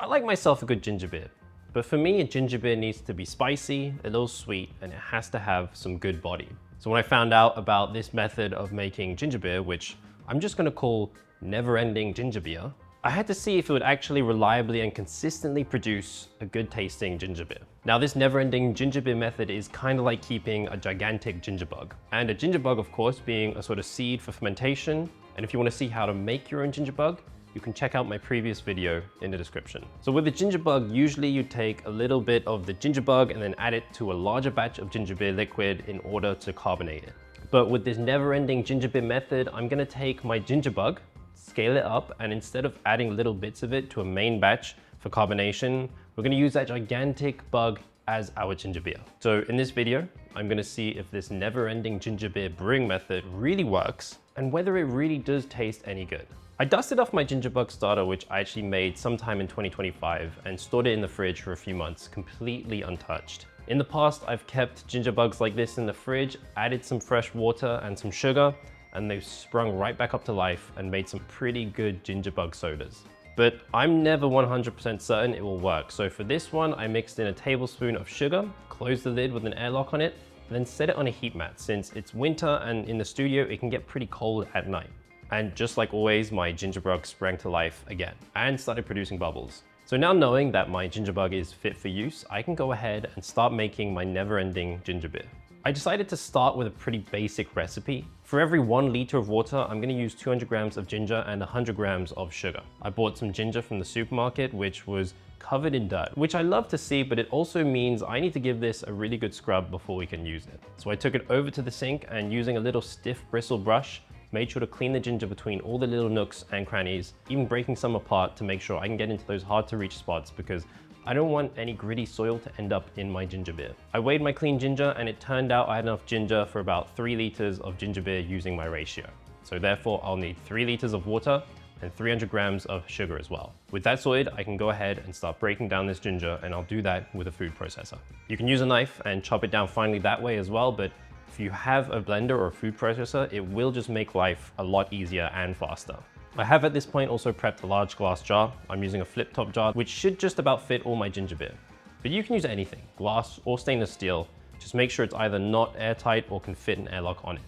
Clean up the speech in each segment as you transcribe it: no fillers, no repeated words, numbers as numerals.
I like myself a good ginger beer, but for me, a ginger beer needs to be spicy, a little sweet, and it has to have some good body. So when I found out about this method of making ginger beer, which I'm just gonna call never-ending ginger beer, I had to see if it would actually reliably and consistently produce a good tasting ginger beer. Now this never-ending ginger beer method is kind of like keeping a gigantic ginger bug. And a ginger bug, of course, being a sort of seed for fermentation. And if you want to see how to make your own ginger bug, you can check out my previous video in the description. So with the ginger bug, usually you take a little bit of the ginger bug and then add it to a larger batch of ginger beer liquid in order to carbonate it. But with this never-ending ginger beer method, I'm gonna take my ginger bug, scale it up, and instead of adding little bits of it to a main batch for carbonation, we're gonna use that gigantic bug as our ginger beer. So in this video, I'm gonna see if this never-ending ginger beer brewing method really works and whether it really does taste any good. I dusted off my ginger bug starter, which I actually made sometime in 2025 and stored it in the fridge for a few months, completely untouched. In the past, I've kept ginger bugs like this in the fridge, added some fresh water and some sugar, and they've sprung right back up to life and made some pretty good ginger bug sodas. But I'm never 100% certain it will work. So for this one, I mixed in a tablespoon of sugar, closed the lid with an airlock on it, and then set it on a heat mat. Since it's winter and in the studio, it can get pretty cold at night. And just like always, my ginger bug sprang to life again and started producing bubbles. So now knowing that my ginger bug is fit for use, I can go ahead and start making my never-ending ginger beer. I decided to start with a pretty basic recipe. For every 1 liter of water, I'm gonna use 200 grams of ginger and 100 grams of sugar. I bought some ginger from the supermarket, which was covered in dirt, which I love to see, but it also means I need to give this a really good scrub before we can use it. So I took it over to the sink and using a little stiff bristle brush, made sure to clean the ginger between all the little nooks and crannies, even breaking some apart to make sure I can get into those hard to reach spots because I don't want any gritty soil to end up in my ginger beer. I weighed my clean ginger and it turned out I had enough ginger for about 3 liters of ginger beer using my ratio. So therefore I'll need 3 liters of water and 300 grams of sugar as well. With that sorted, I can go ahead and start breaking down this ginger, and I'll do that with a food processor. You can use a knife and chop it down finely that way as well, but if you have a blender or a food processor, it will just make life a lot easier and faster. I have at this point also prepped a large glass jar. I'm using a flip top jar, which should just about fit all my ginger beer. But you can use anything, glass or stainless steel. Just make sure it's either not airtight or can fit an airlock on it.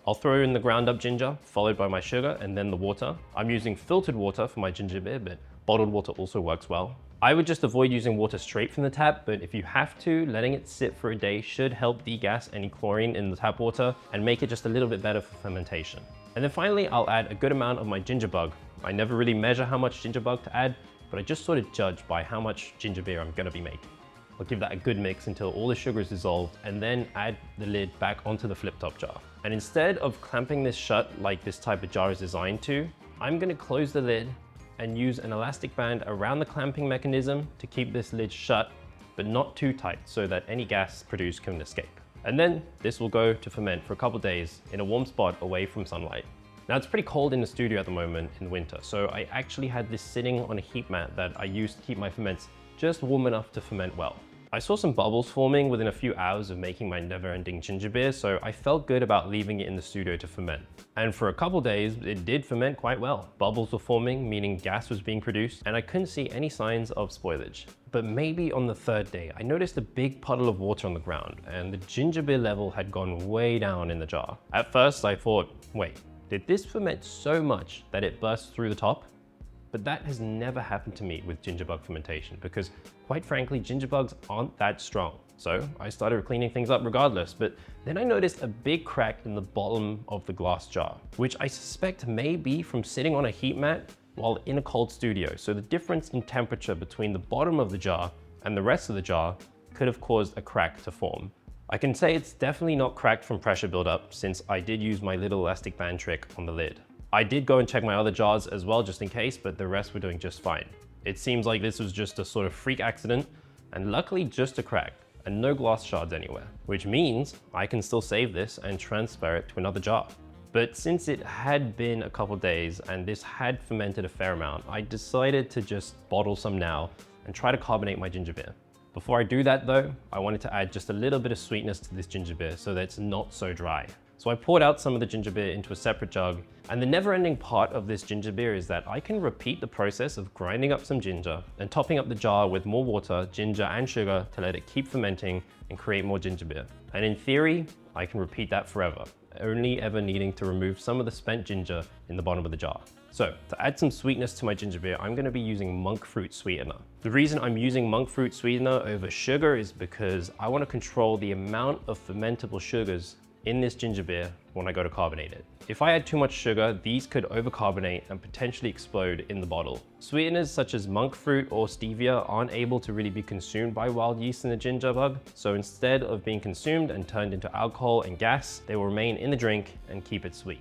I'll throw in the ground up ginger, followed by my sugar and then the water. I'm using filtered water for my ginger beer, but bottled water also works well. I would just avoid using water straight from the tap, but if you have to, letting it sit for a day should help degas any chlorine in the tap water and make it just a little bit better for fermentation. And then finally, I'll add a good amount of my ginger bug. I never really measure how much ginger bug to add, but I just sort of judge by how much ginger beer I'm gonna be making. I'll give that a good mix until all the sugar is dissolved and then add the lid back onto the flip top jar. And instead of clamping this shut like this type of jar is designed to, I'm gonna close the lid and use an elastic band around the clamping mechanism to keep this lid shut, but not too tight so that any gas produced can escape. And then this will go to ferment for a couple days in a warm spot away from sunlight. Now it's pretty cold in the studio at the moment in winter, so I actually had this sitting on a heat mat that I used to keep my ferments just warm enough to ferment well. I saw some bubbles forming within a few hours of making my never-ending ginger beer, so I felt good about leaving it in the studio to ferment. And for a couple days, it did ferment quite well. Bubbles were forming, meaning gas was being produced, and I couldn't see any signs of spoilage. But maybe on the 3rd day, I noticed a big puddle of water on the ground, and the ginger beer level had gone way down in the jar. At first, I thought, wait, did this ferment so much that it burst through the top? But that has never happened to me with ginger bug fermentation because, quite frankly, ginger bugs aren't that strong. So I started cleaning things up regardless, but then I noticed a big crack in the bottom of the glass jar, which I suspect may be from sitting on a heat mat while in a cold studio. So the difference in temperature between the bottom of the jar and the rest of the jar could have caused a crack to form. I can say it's definitely not cracked from pressure buildup since I did use my little elastic band trick on the lid. I did go and check my other jars as well just in case, but the rest were doing just fine. It seems like this was just a sort of freak accident and luckily just a crack and no glass shards anywhere, which means I can still save this and transfer it to another jar. But since it had been a couple days and this had fermented a fair amount, I decided to just bottle some now and try to carbonate my ginger beer. Before I do that though, I wanted to add just a little bit of sweetness to this ginger beer so that it's not so dry. So I poured out some of the ginger beer into a separate jug, and the never-ending part of this ginger beer is that I can repeat the process of grinding up some ginger and topping up the jar with more water, ginger and sugar to let it keep fermenting and create more ginger beer. And in theory, I can repeat that forever, only ever needing to remove some of the spent ginger in the bottom of the jar. So to add some sweetness to my ginger beer, I'm gonna be using monk fruit sweetener. The reason I'm using monk fruit sweetener over sugar is because I wanna control the amount of fermentable sugars in this ginger beer when I go to carbonate it. If I add too much sugar, these could overcarbonate and potentially explode in the bottle. Sweeteners such as monk fruit or stevia aren't able to really be consumed by wild yeast in the ginger bug, so instead of being consumed and turned into alcohol and gas, they will remain in the drink and keep it sweet.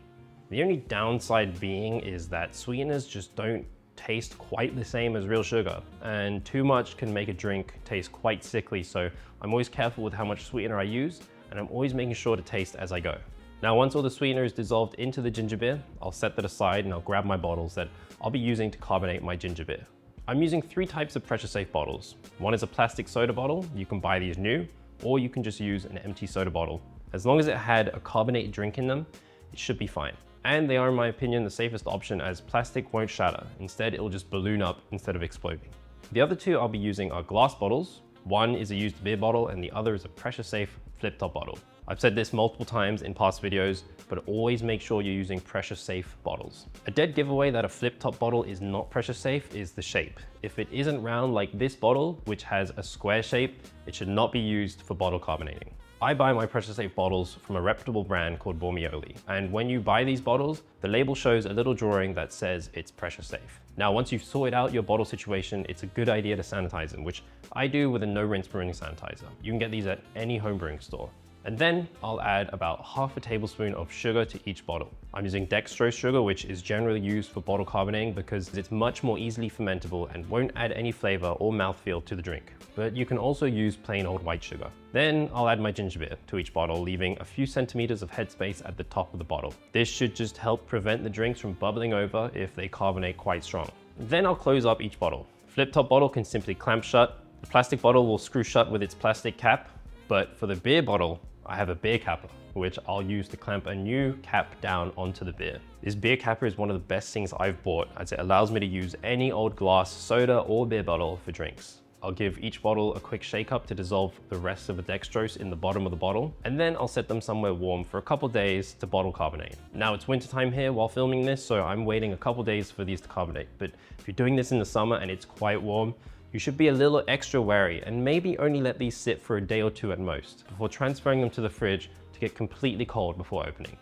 The only downside being is that sweeteners just don't taste quite the same as real sugar, and too much can make a drink taste quite sickly, so I'm always careful with how much sweetener I use, and I'm always making sure to taste as I go. Now, once all the sweetener is dissolved into the ginger beer, I'll set that aside and I'll grab my bottles that I'll be using to carbonate my ginger beer. I'm using 3 types of pressure safe bottles. One is a plastic soda bottle. You can buy these new, or you can just use an empty soda bottle. As long as it had a carbonated drink in them, it should be fine. And they are, in my opinion, the safest option as plastic won't shatter. Instead, it will just balloon up instead of exploding. The other 2 I'll be using are glass bottles. One is a used beer bottle and the other is a pressure safe flip top bottle. I've said this multiple times in past videos, but always make sure you're using pressure safe bottles. A dead giveaway that a flip top bottle is not pressure safe is the shape. If it isn't round like this bottle, which has a square shape, it should not be used for bottle carbonating. I buy my pressure safe bottles from a reputable brand called Bormioli. And when you buy these bottles, the label shows a little drawing that says it's pressure safe. Now, once you've sorted out your bottle situation, it's a good idea to sanitize them, which I do with a no rinse brewing sanitizer. You can get these at any home brewing store. And then I'll add about half a tablespoon of sugar to each bottle. I'm using dextrose sugar, which is generally used for bottle carbonating because it's much more easily fermentable and won't add any flavor or mouthfeel to the drink. But you can also use plain old white sugar. Then I'll add my ginger beer to each bottle, leaving a few centimeters of headspace at the top of the bottle. This should just help prevent the drinks from bubbling over if they carbonate quite strong. Then I'll close up each bottle. Flip top bottle can simply clamp shut. The plastic bottle will screw shut with its plastic cap, but for the beer bottle, I have a beer capper, which I'll use to clamp a new cap down onto the beer. This beer capper is one of the best things I've bought as it allows me to use any old glass, soda or beer bottle for drinks. I'll give each bottle a quick shake up to dissolve the rest of the dextrose in the bottom of the bottle, and then I'll set them somewhere warm for a couple days to bottle carbonate. Now it's wintertime here while filming this, so I'm waiting a couple days for these to carbonate. But if you're doing this in the summer and it's quite warm, you should be a little extra wary and maybe only let these sit for a day or 2 at most before transferring them to the fridge to get completely cold before opening.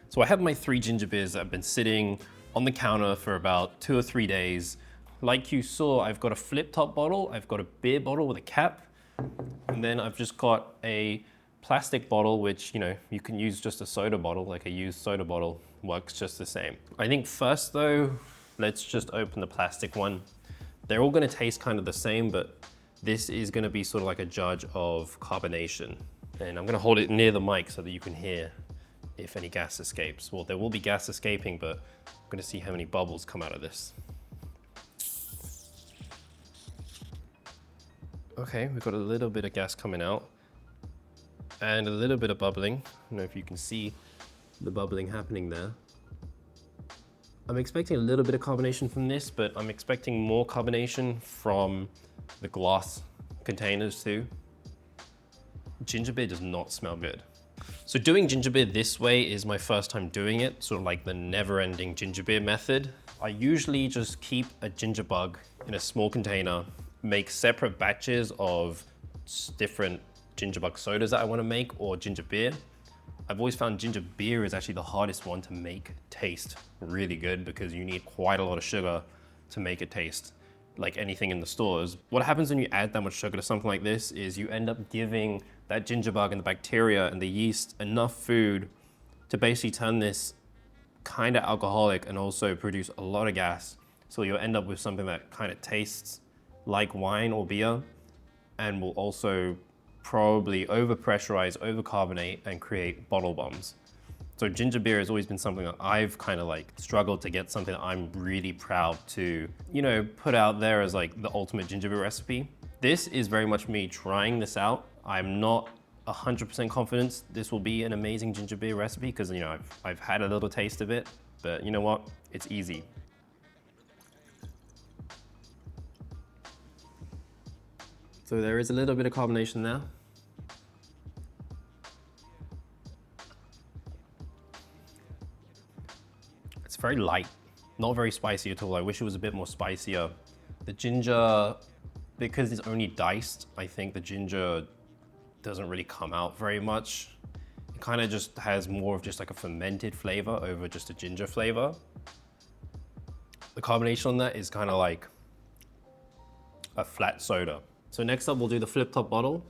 So I have my 3 ginger beers that have been sitting on the counter for about 2 or 3 days. Like you saw, I've got a flip top bottle, I've got a beer bottle with a cap, and then I've just got a plastic bottle, which, you can use just a soda bottle, like a used soda bottle, works just the same. I think first though, let's just open the plastic one. They're all gonna taste kind of the same, but this is gonna be sort of like a judge of carbonation. And I'm gonna hold it near the mic so that you can hear if any gas escapes. Well, there will be gas escaping, but I'm gonna see how many bubbles come out of this. Okay, we've got a little bit of gas coming out and a little bit of bubbling. I don't know if you can see the bubbling happening there. I'm expecting a little bit of carbonation from this, but I'm expecting more carbonation from the glass containers too. Ginger beer does not smell good. So doing ginger beer this way is my first time doing it, sort of like the never-ending ginger beer method. I usually just keep a ginger bug in a small container, make separate batches of different ginger bug sodas that I want to make or ginger beer. I've always found ginger beer is actually the hardest one to make taste really good because you need quite a lot of sugar to make it taste like anything in the stores. What happens when you add that much sugar to something like this is you end up giving that ginger bug and the bacteria and the yeast enough food to basically turn this kind of alcoholic and also produce a lot of gas. So you'll end up with something that kind of tastes like wine or beer and will also probably overpressurize, overcarbonate, and create bottle bombs. So ginger beer has always been something that I've kind of like struggled to get something that I'm really proud to, put out there as like the ultimate ginger beer recipe. This is very much me trying this out. I'm not 100% confidence this will be an amazing ginger beer recipe because, you know, I've had a little taste of it, but you know what? It's easy. So there is a little bit of carbonation there. It's very light, not very spicy at all. I wish it was a bit more spicier. The ginger, because it's only diced, I think the ginger doesn't really come out very much. It kind of just has more of just like a fermented flavor over just a ginger flavor. The carbonation on that is kind of like a flat soda. So next up, we'll do the flip top bottle.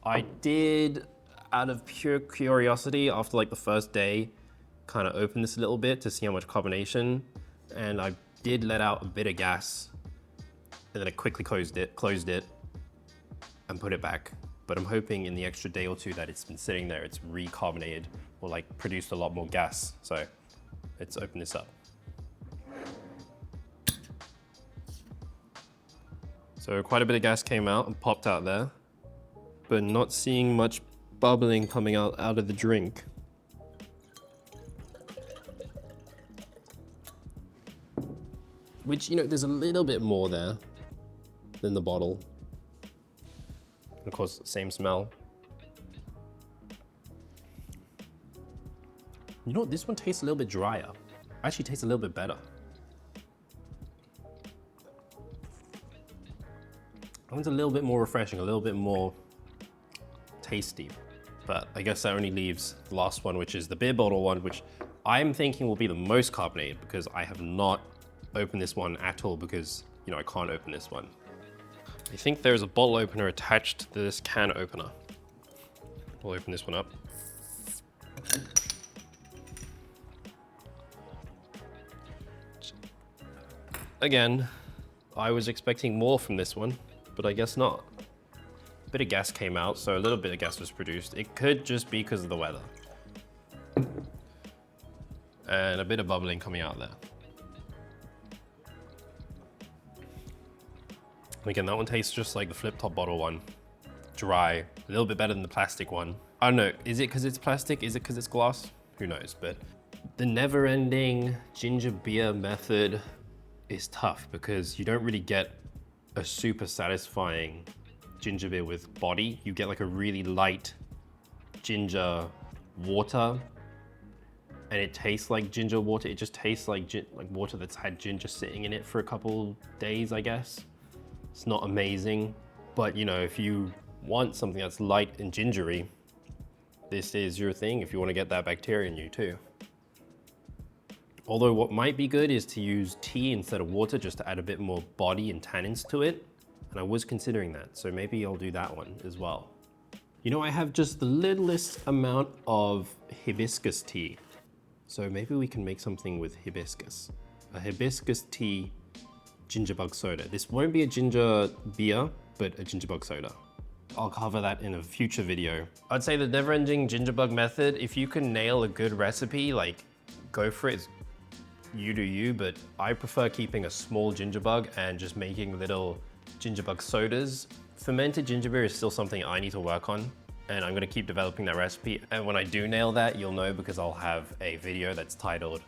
I did, out of pure curiosity, after like the first day, kind of open this a little bit to see how much carbonation, and I did let out a bit of gas, and then I quickly closed it, and put it back. But I'm hoping in the extra day or two that it's been sitting there, it's recarbonated or like produced a lot more gas. So let's open this up. So quite a bit of gas came out and popped out there, but not seeing much bubbling coming out of the drink. Which, you know, there's a little bit more there than the bottle. And of course, same smell. You know what, this one tastes a little bit drier. Actually tastes a little bit better. That one's a little bit more refreshing, a little bit more tasty. But I guess that only leaves the last one, which is the beer bottle one, which I'm thinking will be the most carbonated because I have not opened this one at all because, you know, I can't open this one. I think there's a bottle opener attached to this can opener. We'll open this one up. Again, I was expecting more from this one, but I guess not. A bit of gas came out, so a little bit of gas was produced. It could just be because of the weather. And a bit of bubbling coming out there. Again, that one tastes just like the flip top bottle one. Dry, a little bit better than the plastic one. I don't know, is it because it's plastic? Is it because it's glass? Who knows, but the never-ending ginger beer method is tough because you don't really get a super satisfying ginger beer with body. You get like a really light ginger water, and it tastes like ginger water. It just tastes like water that's had ginger sitting in it for a couple days, I guess. It's not amazing, but you know, if you want something that's light and gingery, this is your thing if you want to get that bacteria in you too. Although what might be good is to use tea instead of water just to add a bit more body and tannins to it. And I was considering that, so maybe I'll do that one as well. You know, I have just the littlest amount of hibiscus tea. So maybe we can make something with hibiscus. A hibiscus tea gingerbug soda. This won't be a ginger beer, but a gingerbug soda. I'll cover that in a future video. I'd say the never-ending gingerbug method, if you can nail a good recipe, like go for it. You do you, but I prefer keeping a small gingerbug and just making little gingerbug sodas. Fermented ginger beer is still something I need to work on, and I'm gonna keep developing that recipe. And when I do nail that, you'll know because I'll have a video that's titled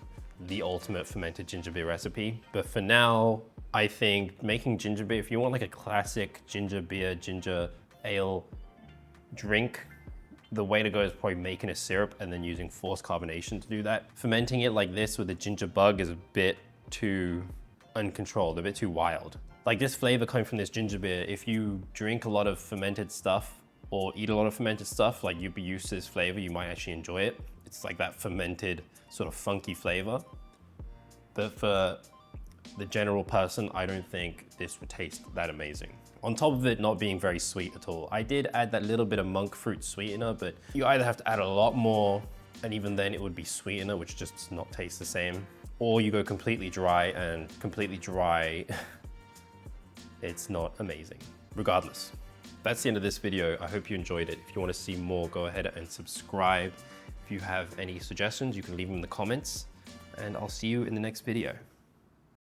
The Ultimate Fermented Ginger Beer Recipe. But for now, I think making ginger beer, if you want like a classic ginger beer, ginger ale drink, the way to go is probably making a syrup and then using forced carbonation to do that. Fermenting it like this with a ginger bug is a bit too uncontrolled, a bit too wild. Like this flavor coming from this ginger beer, if you drink a lot of fermented stuff or eat a lot of fermented stuff, like you'd be used to this flavor, you might actually enjoy it. It's like that fermented sort of funky flavor. But for the general person, I don't think this would taste that amazing. On top of it not being very sweet at all. I did add that little bit of monk fruit sweetener, but you either have to add a lot more, and even then it would be sweetener, which just does not taste the same. Or you go completely dry, and completely dry, it's not amazing. Regardless, that's the end of this video. I hope you enjoyed it. If you want to see more, go ahead and subscribe. If you have any suggestions, you can leave them in the comments, and I'll see you in the next video.